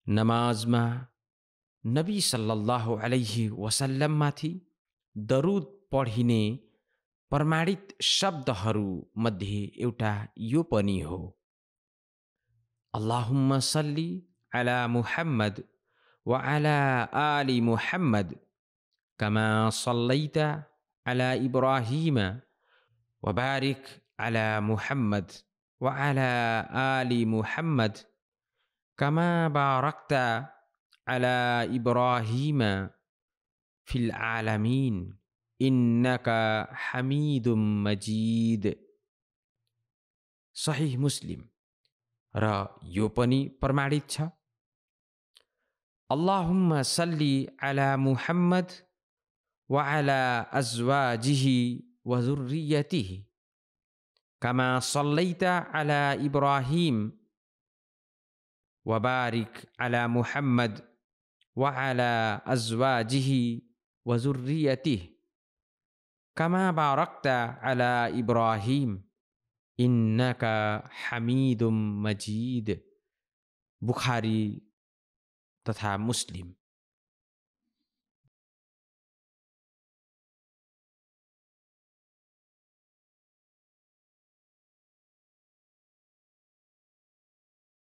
नमाजमा नबी सल्लल्लाहु अलैहि वसल्लममाथि दरुद पढिने प्रमाणित शब्दहरू मध्ये एउटा यो पनि हो, अल्लाहुम्मा सल्ली अला मुहम्मद व अला आलि मुहम्मद कमा सल्लैत अला इब्राहिम व बारिक अला मुहम्मद व अला आलि मुहम्मद कमा बारकत अला इब्राहिम फिल आलमीन इन्नका हमीदुम मजीद। सहीह मुस्लिम। र यो पनि प्रमाणित छ, अल्लाहुम्मा सल्ली अला मुहम्मद व अला अज़वाजिही व ज़ुर्रियतिही कमा सल्लैत अला इब्राहिम व बारिक अला मुहम्मद व अला अज़वाजिही व ज़ुर्रियतिही कमा बारकत अला इब्राहिम इन्नका हमीदुम मजीद। बुखारी तथा मुस्लिम।